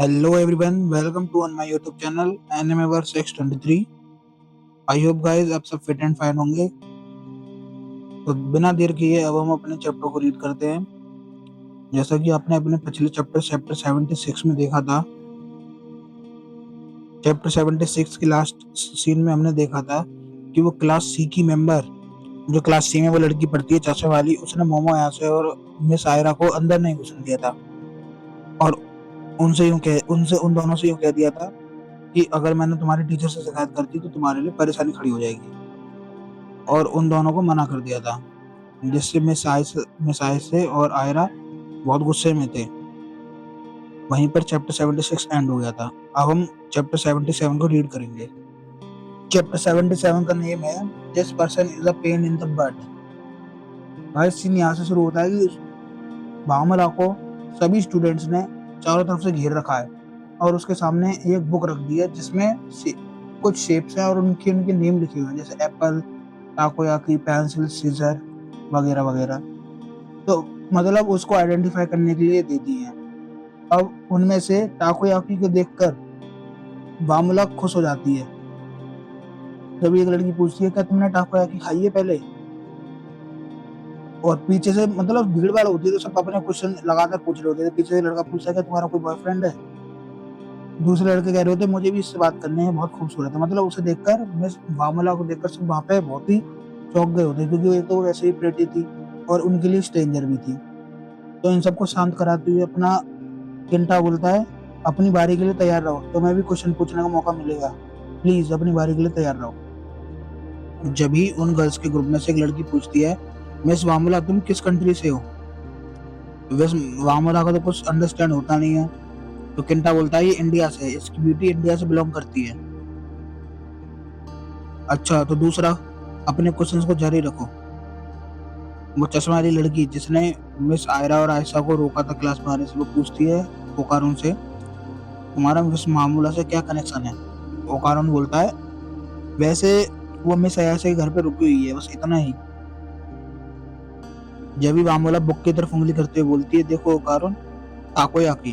Hello everyone, welcome to on my YouTube channel Animeverse X23। I hope guys आप सब fit and fine होंगे। तो बिना देर किए अब हम अपने चैप्टर को रीड करते हैं। जैसा कि आपने अपने पिछले चैप्टर 76 में देखा था। चैप्टर 76 की लास्ट सीन में हमने देखा था कि वो क्लास सी की मेंबर, जो क्लास सी में वो लड़की पढ़ती है चश्मे वाली, उसने मोमो यासे और मिस आयरा को अंदर नहीं घुसने दिया था और उनसे उन दोनों से यूं कह दिया था कि अगर मैंने तुम्हारी टीचर से शिकायत कर दी तो तुम्हारे लिए परेशानी खड़ी हो जाएगी, और उन दोनों को मना कर दिया था, जिससे मिस आयसे और आयरा बहुत गुस्से में थे। वहीं पर चैप्टर 76 एंड हो गया था। अब हम चैप्टर 77 को रीड करेंगे। चैप्टर 77 का नेम है this person is a pain in the but. भाई सीन यहाँ से शुरू होता है कि बामला को सभी स्टूडेंट्स ने चारों तरफ से घेर रखा है और उसके सामने एक बुक रख दी है जिसमें कुछ शेप्स हैं और उनके उनके नेम लिखे हुए हैं, जैसे एप्पल, टाकोयाकी, पेंसिल, सीजर वगैरह वगैरह। तो मतलब उसको आइडेंटिफाई करने के लिए दे दी है। अब उनमें से टाकोयाकी को देखकर वामुला खुश हो जाती है। जब एक लड़की पूछती है क्या तुमने टाकोयाकी खाई है पहले, और पीछे से मतलब भीड़ भाड़ होती है तो सब अपने क्वेश्चन लगातार पूछ रहे होते हैं। पीछे से लड़का पूछता है कि तुम्हारा कोई बॉयफ्रेंड है। दूसरे लड़के कह रहे होते मुझे भी इससे बात करनी है, बहुत खूबसूरत है। मतलब उसे देखकर, मिस वामुला को देखकर सब वहां पे बहुत ही चौंक गए होते, क्योंकि एक तो वो वैसे ही प्रेटी थी और उनके लिए स्ट्रेंजर भी थी। तो इन सबको शांत कराते हुए अपना किंटा बोलता है अपनी बारी के लिए तैयार रहो, तुम्हें भी क्वेश्चन पूछने का मौका मिलेगा, प्लीज अपनी बारी के लिए तैयार रहो। जब ही उन गर्ल्स के ग्रुप में से एक लड़की पूछती है मिस वामुला तुम किस कंट्री से हो। वैसे वामुला का तो कुछ अंडरस्टैंड होता नहीं है, तो किंटा बोलता है ये इंडिया से है, इसकी ब्यूटी इंडिया से बिलोंग करती है। अच्छा तो दूसरा, अपने क्वेश्चंस को जारी रखो। वो चश्मा वाली लड़की जिसने मिस आयरा और आयशा को रोका था क्लास में आने से, वो पूछती है ओकारुन से तुम्हारा मिस मामूला से क्या कनेक्शन है। ओकारुन बोलता है वैसे वो मिस आयशा के घर पे रुकी हुई है, बस इतना ही। जब भी मामूला बुक की तरफ उंगली करते हुए बोलती है देखो ओकारुन, ताकोयाकी।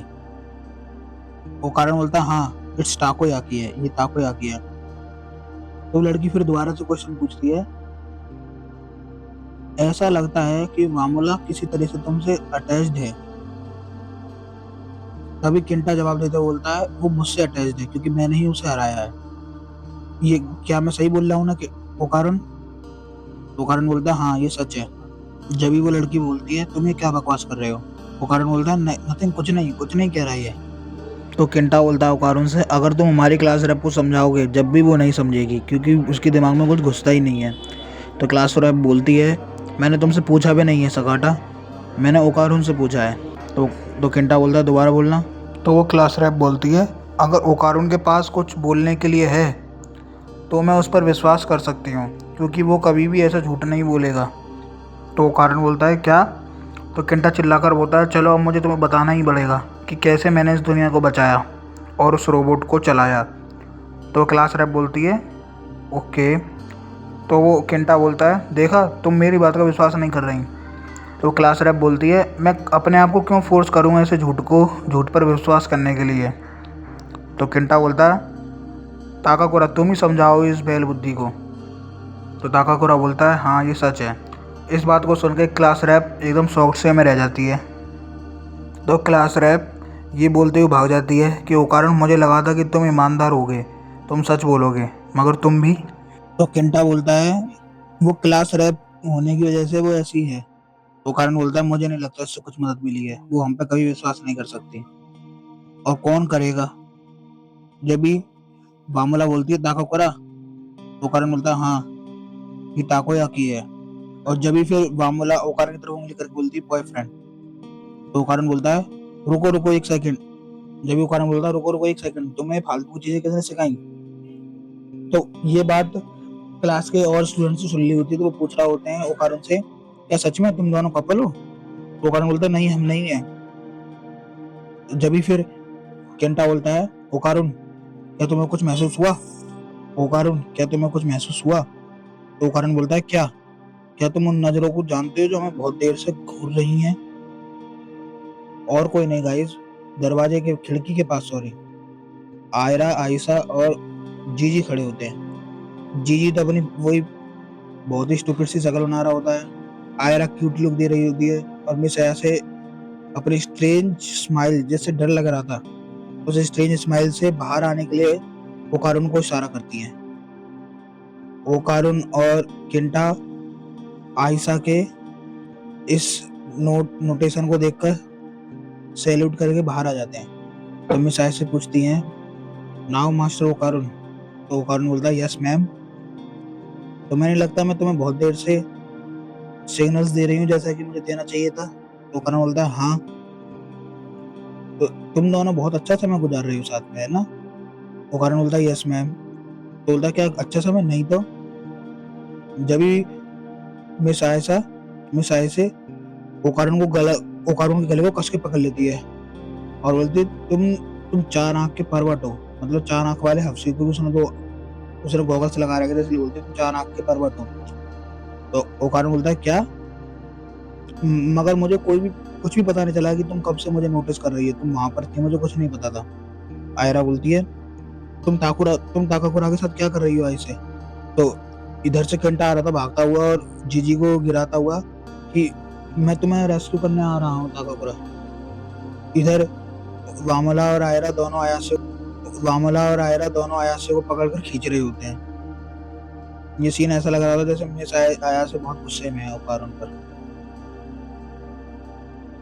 ओकारुन बोलता है हाँ इट्स ताकोयाकी है, ये ताकोयाकी है। तो लड़की फिर दोबारा से क्वेश्चन पूछती है ऐसा लगता है कि मामूला किसी तरह से तुमसे अटैच्ड है। तभी किंटा जवाब देते हुए बोलता है वो मुझसे अटैच्ड है क्योंकि मैंने ही उसे हराया है। ये क्या मैं सही बोल रहा हूँ ना कि ओकारुन। ओकारुन बोलता है हाँ ये सच है। जब भी वो लड़की बोलती है तुम ये क्या बकवास कर रहे हो। ओकारुन बोलता है नथिंग, कुछ नहीं कह रहा है ये। तो किंटा बोलता है ओकारुन से अगर तुम हमारी क्लास रेप को समझाओगे जब भी वो नहीं समझेगी, क्योंकि उसके दिमाग में कुछ घुसता ही नहीं है। तो क्लास रेप बोलती है मैंने तुमसे पूछा भी नहीं है सकाटा, मैंने ओकारुन से पूछा है। तो किंटा बोलता है दोबारा बोलना। तो वो क्लास रैप बोलती है अगर ओकारुन के पास कुछ बोलने के लिए है तो मैं उस पर विश्वास कर सकती हूँ, क्योंकि वो कभी भी ऐसा झूठ नहीं बोलेगा। तो ओकारुन बोलता है क्या। तो किंटा चिल्लाकर बोलता है चलो अब मुझे तुम्हें बताना ही पड़ेगा कि कैसे मैंने इस दुनिया को बचाया और उस रोबोट को चलाया। तो क्लास रैप बोलती है ओके। तो वो किंटा बोलता है देखा तुम मेरी बात का विश्वास नहीं कर रही। तो क्लास रैप बोलती है मैं अपने आप को क्यों फोर्स करूँगा ऐसे झूठ पर विश्वास करने के लिए। तो किंटा बोलता है ताकाकुरा तुम ही समझाओ इस बैल बुद्धि को। तो ताकाकुरा बोलता है हाँ ये सच है। इस बात को सुनकर क्लास रैप एकदम शॉक से में रह जाती है। तो क्लास रैप ये बोलते हुए भाग जाती है कि ओकारुन मुझे लगा था कि तुम ईमानदार होगे, तुम सच बोलोगे, मगर तुम भी। तो किंटा बोलता है वो क्लास रैप होने की वजह से वो ऐसी है। ओकारुन बोलता है मुझे नहीं लगता इससे कुछ मदद मिली है, वो हम पे कभी विश्वास नहीं कर सकती, और कौन करेगा। जब भी बामुला बोलती है ताकाकुरा, ओकारुन बोलता है हाँ ये ताकोयाकी है। और जब भी फिर वामुला ओकारुन की तरफ उंगली करके बोलती है बॉयफ्रेंड, तो ओकारुन बोलता है रुको रुको एक सेकंड। जब भी ओकारुन बोलता है रुको रुको एक सेकंड, तुम्हें फालतू चीजें किसने सिखाई। तो ये बात क्लास के और स्टूडेंट से सुन ली होती है, तो वो पूछ रहा होते हैं ओकारुन से क्या सच में तुम दोनों कपल हो। तो ओकारुन बोलता है नहीं हम नहीं है। जब भी फिर केंटा बोलता है ओकारुन क्या तुम्हें कुछ महसूस हुआ। ओकारुन क्या तुम्हें कुछ महसूस हुआ। तो ओकारुन बोलता है क्या क्या तुम उन नजरों को जानते हो जो हमें बहुत देर से घूर रही हैं। और कोई नहीं गाइस, दरवाजे के खिड़की के पास सॉरी आयरा, आयशा और जीजी खड़े होते हैं। जीजी तो अपनी वही बहुत ही स्टूपिड सी शक्ल बना रहा होता है, आयरा क्यूट लुक दे रही होती है और मिस आया से अपनी स्ट्रेंज स्माइल जिससे डर लग रहा था उस स्ट्रेंज स्माइल से बाहर आने के लिए ओकारुन को इशारा करती है। ओकारुन और किंटा आयशा के इस नोटेशन को देखकर सैल्यूट करके बाहर आ जाते हैं। तो मिस आयशा से पूछती हैं, नाउ मास्टर ओकारुन। तो ओकारुन बोलता है, यस मैम। तो मैंने लगता है मैं तुम्हें बहुत देर से सिग्नल्स दे रही हूँ जैसा कि मुझे देना चाहिए था। तो ओकारुन बोलता है, हाँ। तो तुम दोनों बहुत अच्छा समय गुजार रही हो साथ में, है ना? ओकारुन बोलता है, यस मैम। तो बोलता है, क्या अच्छा समय? नहीं तो जब भी मिस आयशा ओकारुन के गले को कस के पकड़ लेती है और बोलती है, तुम चार आंख के परवट हो, मतलब चार आंख वाले हफ्सी को उसने गॉगल्स लगा रखे थे इसलिए बोलते तुम चार आंख के परवट हो। तो ओकारुन बोलता है, क्या? मगर मुझे कुछ भी पता नहीं चला कि तुम कब से मुझे नोटिस कर रही है, तुम वहां पर थी, मुझे कुछ नहीं पता था। आयरा बोलती है, तुम ताकाकुरा के साथ क्या कर रही हो ऐसे? तो इधर से कंटा आ रहा था भागता हुआ और जीजी को गिराता हुआ कि मैं तुम्हें रेस्क्यू करने आ रहा हूँ ताकाकुरा। इधर वामला और आयरा दोनों आयासे को पकड़कर खींच रहे होते हैं। ये सीन ऐसा लग रहा था जैसे मिस आयासे बहुत गुस्से में है ओकारुन पर।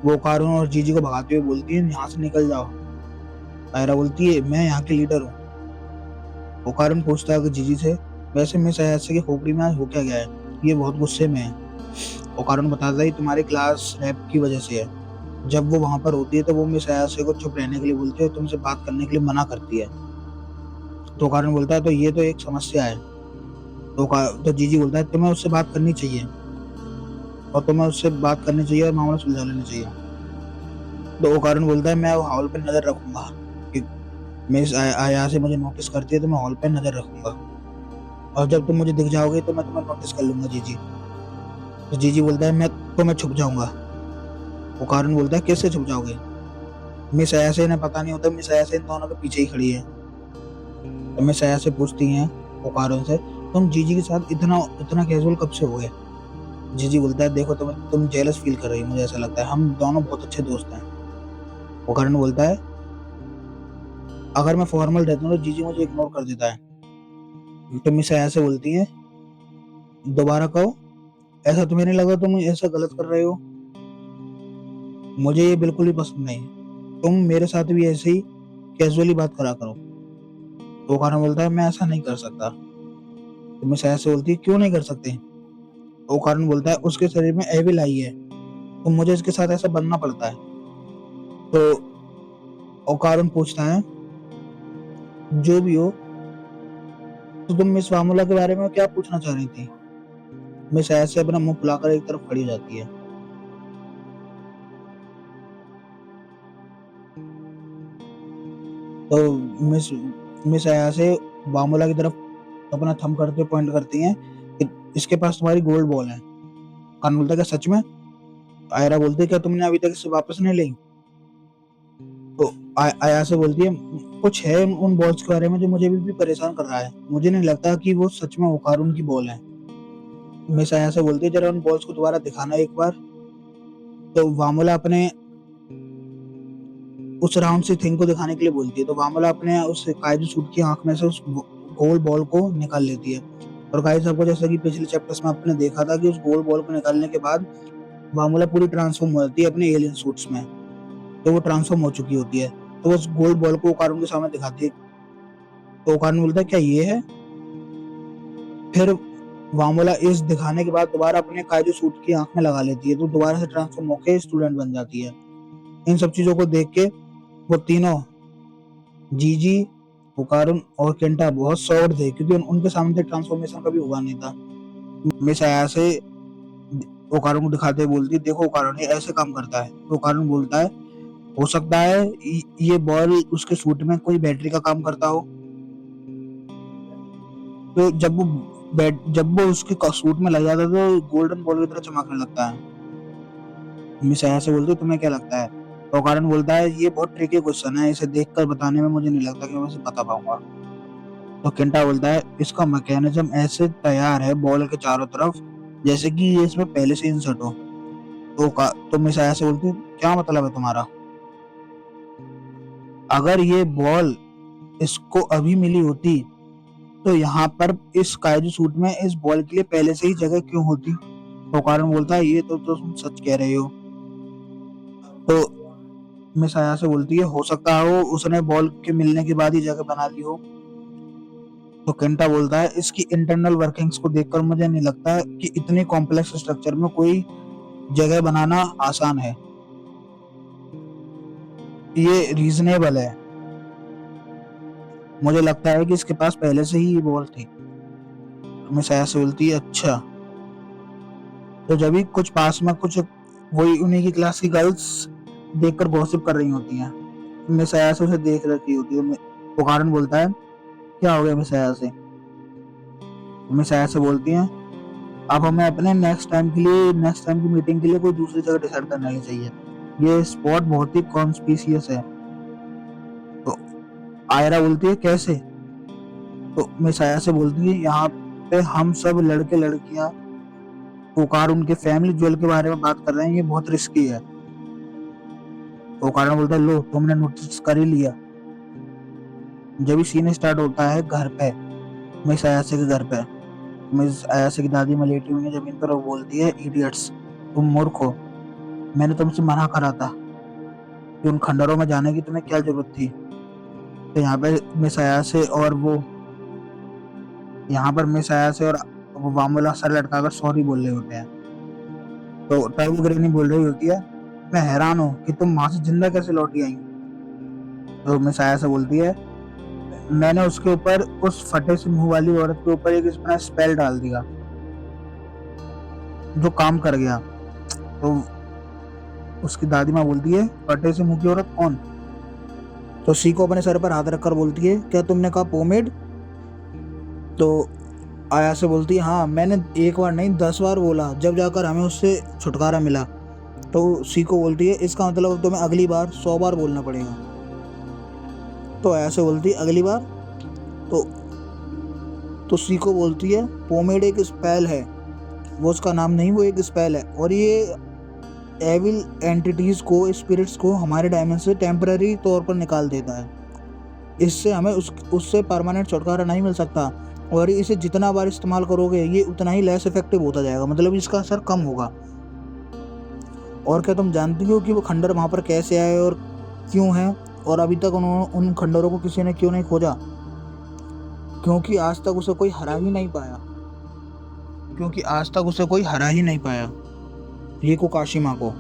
वो ओकारुन और जीजी को भगाते हुए बोलती है, यहाँ से निकल जाओ। आयरा बोलती है, मैं यहाँ की लीडर हूँ। ओकारुन पूछता है जीजी से, वैसे मिस आयासे की खोपड़ी में आज हो क्या गया है? ये बहुत गुस्से में है। ओकारुन बताता है, तुम्हारी क्लास रैप की वजह से है। जब वो वहां पर होती है तो वो मिस आयासे को चुप रहने के लिए बोलती है, तुमसे बात करने के लिए मना करती है। तो ओकारुन बोलता है, तो ये तो एक समस्या है। तो जीजी बोलता है, तुम्हें उससे बात करनी चाहिए और मामला सुलझा लेना चाहिए। तो ओकारुन बोलता है, मैं हॉल पे नजर रखूंगा कि मिस आया से मुझे नोटिस करती है तो मैं हॉल पे नजर रखूंगा और जब तुम मुझे दिख जाओगे तो मैं तुम्हें नोटिस कर लूंगा जीजी। तो जीजी बोलता है, मैं छुप जाऊंगा। ओकारुन बोलता है, कैसे छुप जाओगे? मिस आया से इन्हें पता नहीं होता मिस आया से इन दोनों के पीछे ही खड़ी है। तो मिस आया से पूछती हैं ओकारुन से, तुम जीजी के साथ इतना इतना कैजुअल कब से हो गए? जीजी बोलता है, देखो तुम जेलस फील कर रही हो, मुझे ऐसा लगता है हम दोनों बहुत अच्छे दोस्त हैं। ओकारुन बोलता है, अगर मैं फॉर्मल रहता हूँ तो जीजी मुझे इग्नोर कर देता है। तो मिस आया से बोलती है, दोबारा कहो, ऐसा तुम्हें नहीं लगा तुम ऐसा गलत कर रहे हो? मुझे ये बिल्कुल भी पसंद नहीं, तुम मेरे साथ भी ऐसे ही कैजुअली बात करा करो। तो ओकारुन बोलता है, मैं ऐसा नहीं कर सकता। तो मिस आया से बोलती है, क्यों नहीं कर सकते? ओकारुन बोलता है, उसके शरीर में एविल आई है तो मुझे इसके साथ ऐसा बनना पड़ता है। तो ओकारुन पूछता है, जो भी हो, तो तुम मिस वामुला के बारे में क्या पूछना चाह रही थी? मिस ऐसे अपना मुंह फुलाकर एक तरफ खड़ी हो जाती है। तो मिस मिस आया से वामुला की तरफ अपना थंब करते पॉइंट करती हैं कि इसके पास तुम्हारी गोल्ड बॉल है। कान बोलता है, क्या सच में? आयरा बोलती है, क्या तुमने अभी तक इसे वापस नहीं ली? तो आया से बोलती है, कुछ है उन बॉल्स के बारे में जो मुझे भी परेशान कर रहा है, मुझे नहीं लगता कि वो सच में ओकारुन की बॉल है। मिस आया से बोलती है, जरा उन बॉल्स को दोबारा दिखाना एक बार। तो वामुला अपने उस राउंड सी थिंग को दिखाने के लिए बोलती है। तो वामुला अपने उस काइजू सूट की आंख में से उस गोल बॉल को निकाल लेती है। और गाइस आपको जैसा कि पिछले चैप्टर्स में आपने देखा था कि उस गोल बॉल को निकालने के बाद वामुला पूरी ट्रांसफॉर्म हो जाती है अपने एलियन सूट्स में। तो वो ट्रांसफॉर्म हो चुकी होती है। तो उस गोल बॉल को ओकारुन के सामने दिखाती है। तो ओकारुन बोलता है, क्या ये है? फिर वामुला इस दिखाने के बाद दोबारा अपने काइजू सूट की आंख में लगा लेती है तो दोबारा से ट्रांसफॉर्म होकर स्टूडेंट बन जाती है। इन सब चीजों को देख के वो तीनों जीजी, ओकारुन और केंटा बहुत शॉक्ड थे क्योंकि उनके सामने ट्रांसफॉर्मेशन कभी हुआ नहीं था। मिस आया से ओकारुन को दिखाते हुए बोलती, देखो ओकारुन ये ऐसे काम करता है। तो ओकारुन बोलता है, हो सकता है ये बॉल उसके सूट में कोई बैटरी का काम करता हो। तो जब वो उसके सूट में लग जाता है तो गोल्डन बॉल की तरह चमकने लगता है। मिस आया से बोलती, तुम्हें क्या लगता है? तो कारण बोलता है ये बहुत ट्रिकी क्वेश्चन है, इसे देखकर बताने में मुझे नहीं लगता कि मैं इसे बता पाऊंगा। तो केंटा बोलता है इसका मैकेनिज्म ऐसे तैयार है बॉल के चारों तरफ जैसे कि ये इसमें पहले से इंसर्ट हो। तो मिसाया से बोलती है क्या मतलब है तुम्हारा? अगर ये बॉल इसको अभी मिली होती तो यहाँ पर इस काइजू सूट में इस बॉल के लिए पहले से ही जगह क्यों होती? तो कारण बोलता है ये तो तुम सच कह रहे हो। तो मिसाया से बोलती है हो सकता हो उसने बॉल के मिलने के बाद ही जगह बना ली हो। तो केंटा बोलता है इसकी इंटरनल वर्किंग्स को देखकर मुझे नहीं लगता कि इतने कॉम्प्लेक्स स्ट्रक्चर में कोई जगह बनाना आसान है, ये रीजनेबल है। मुझे लगता है कि इसके पास पहले से ही ये बॉल थी। मिसाया से बोलती है अच्छा। तो जब भी कुछ पास में कुछ वही उन्हीं की क्लास की गर्ल्स देखकर गॉसिप कर रही होती हैं, मिसाया से उसे देख रखी होती है। तो कारण बोलता है क्या हो गया मिसाया से? मिसाया से बोलती हैं अब हमें अपने नेक्स्ट टाइम की मीटिंग के लिए कोई दूसरी जगह डिसाइड करना ही चाहिए, ये स्पॉट बहुत ही कॉन्स्पिशियस है। तो आयरा बोलती है कैसे? तो मिसाया से बोलती है यहाँ पे हम सब लड़के लड़कियां ओकार उनके फैमिली ज्वेल के बारे में बात कर रहे हैं, ये बहुत रिस्की है। ओकार बोलता है लो तुमने नोटिस कर ही लिया। जब सीन स्टार्ट होता है घर पे, मिस अयासे के घर पे, मिस अयासे की दादी में लेटी हुई है जमीन पर, वो बोलती है इडियट्स तुम मूर्ख हो, मैंने तुमसे मना करा था कि उन खंडरों में जाने की तुम्हें क्या जरूरत थी। तो यहाँ पे मिस अयासे और वो वामुला सर लटकाकर सॉरी बोल रहे होते हैं। तो टर्बो ग्रेनी बोल रही होती है मैं हैरान हूँ कि तुम वहां से जिंदा कैसे लौटी आई। तो मिस अयासे बोलती है मैंने उसके ऊपर, उस फटे से मुंह वाली औरत के ऊपर एक अपना स्पेल डाल दिया जो काम कर गया। तो उसकी दादी माँ बोलती है फटे से मुंह की औरत कौन? तो सीको अपने सर पर हाथ रखकर बोलती है क्या तुमने कहा पोमेड? तो आया से बोलती है हाँ मैंने एक बार नहीं 10 बार बोला, जब जाकर हमें उससे छुटकारा मिला। तो सीको बोलती है इसका मतलब तुम्हें अगली बार 100 बार बोलना पड़ेगा। तो आया से बोलती है अगली बार? तो सीको बोलती है पोमेड एक स्पेल है, वो उसका नाम नहीं, वो एक स्पेल है और ये एविल एंटिटीज को, स्पिरिट्स को हमारे डायमेंशन से टेम्पररी तौर पर निकाल देता है। इससे हमें उससे परमानेंट छुटकारा नहीं मिल सकता और इसे जितना बार इस्तेमाल करोगे ये उतना ही लेस इफेक्टिव होता जाएगा, मतलब इसका असर कम होगा। और क्या तुम जानती हो कि वो खंडर वहाँ पर कैसे आए और क्यों है, और अभी तक उन खंडरों को किसी ने क्यों नहीं खोजा? क्योंकि आज तक उसे कोई हरा ही नहीं पाया, रिको काशिमा को।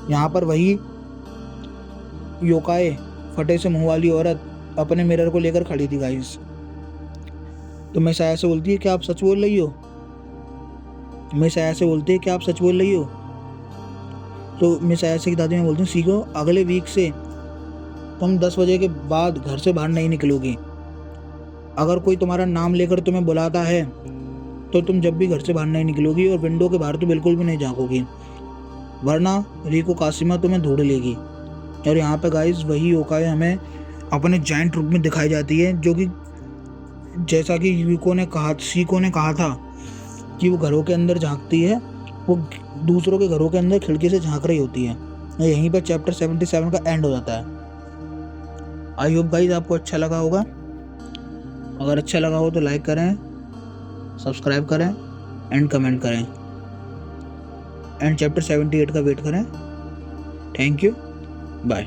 यहाँ पर वही योकाए फटे से मुंह वाली औरत अपने मिरर को लेकर खड़ी थी गाइस। तो मैं साया से बोलती है क्या आप सच बोल रही हो? तो मिस अयासे की दादी में बोलती हूँ सीखो अगले वीक से तुम 10 बजे के बाद घर से बाहर नहीं निकलोगी। अगर कोई तुम्हारा नाम लेकर तुम्हें बुलाता है तो तुम जब भी घर से बाहर नहीं निकलोगी और विंडो के बाहर तो बिल्कुल भी नहीं झांकोगी, वरना रिको काशिमा तुम्हें ढूंढ लेगी। और यहाँ पे गाइस वही योकाई हमें अपने जायंट रूप में दिखाई जाती है, जो कि जैसा कि सीको ने कहा था कि वो घरों के अंदर झांकती है, वो दूसरों के घरों के अंदर खिड़की से झांक रही होती है। यहीं पर चैप्टर 77 का एंड हो जाता है। आई होप गाइस आपको अच्छा लगा होगा। अगर अच्छा लगा हो तो लाइक करें, सब्सक्राइब करें एंड कमेंट करें एंड चैप्टर 78 का वेट करें। Thank you, bye.